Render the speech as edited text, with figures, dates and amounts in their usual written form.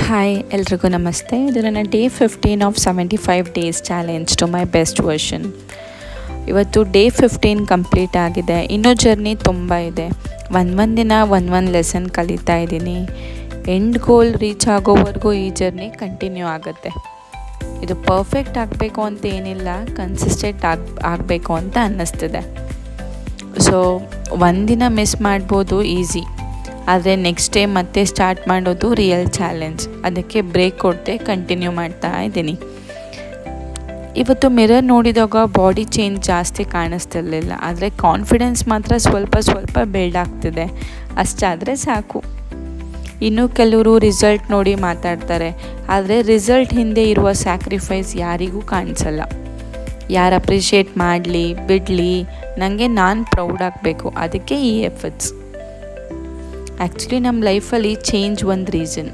Hi ಎಲ್ರಿಗೂ ನಮಸ್ತೆ. ಇದು ನನ್ನ day 15 of 75 days challenge to my best version. ಇವತ್ತು ಡೇ 15 ಕಂಪ್ಲೀಟ್ ಆಗಿದೆ. ಇನ್ನೂ ಜರ್ನಿ ತುಂಬ ಇದೆ. ಒಂದೊಂದು ದಿನ ಒಂದೊಂದು ಲೆಸನ್ ಕಲಿತಾ ಇದ್ದೀನಿ. ಎಂಡ್ ಗೋಲ್ ರೀಚ್ ಆಗೋವರೆಗೂ ಈ ಜರ್ನಿ ಕಂಟಿನ್ಯೂ ಆಗುತ್ತೆ. ಇದು ಪರ್ಫೆಕ್ಟ್ ಆಗಬೇಕು ಅಂತ ಏನಿಲ್ಲ, ಕನ್ಸಿಸ್ಟೆಂಟ್ ಆಗಬೇಕು ಅಂತ ಅನ್ನಿಸ್ತಿದೆ. ಸೊ ಒಂದಿನ ಮಿಸ್ ಮಾಡ್ಬೋದು ಈಸಿ, ಆದರೆ ನೆಕ್ಸ್ಟ್ ಡೇ ಮತ್ತೆ ಸ್ಟಾರ್ಟ್ ಮಾಡೋದು ರಿಯಲ್ ಚಾಲೆಂಜ್. ಅದಕ್ಕೆ ಬ್ರೇಕ್ ಕೊಡದೆ ಕಂಟಿನ್ಯೂ ಮಾಡ್ತಾ ಇದ್ದೀನಿ. ಇವತ್ತು ಮಿರರ್ ನೋಡಿದಾಗ ಬಾಡಿ ಚೇಂಜ್ ಜಾಸ್ತಿ ಕಾಣಿಸ್ತಿರ್ಲಿಲ್ಲ, ಆದರೆ ಕಾನ್ಫಿಡೆನ್ಸ್ ಮಾತ್ರ ಸ್ವಲ್ಪ ಬಿಲ್ಡ್ ಆಗ್ತಿದೆ. ಅಷ್ಟಾದರೆ ಸಾಕು. ಇನ್ನು ಕೆಲವರು ರಿಸಲ್ಟ್ ನೋಡಿ ಮಾತಾಡ್ತಾರೆ, ಆದರೆ ರಿಸಲ್ಟ್ ಹಿಂದೆ ಇರುವ ಸ್ಯಾಕ್ರಿಫೈಸ್ ಯಾರಿಗೂ ಕಾಣಿಸಲ್ಲ. ಯಾರು ಅಪ್ರಿಷಿಯೇಟ್ ಮಾಡಲಿ ಬಿಡಲಿ, ನನಗೆ ನಾನು ಪ್ರೌಡ್ ಆಗಬೇಕು. ಅದಕ್ಕೆ ಈ ಎಫರ್ಟ್ಸ್. ಆ್ಯಕ್ಚುಲಿ ನಮ್ಮ ಲೈಫಲ್ಲಿ ಚೇಂಜ್ ಒಂದು ರೀಸನ್.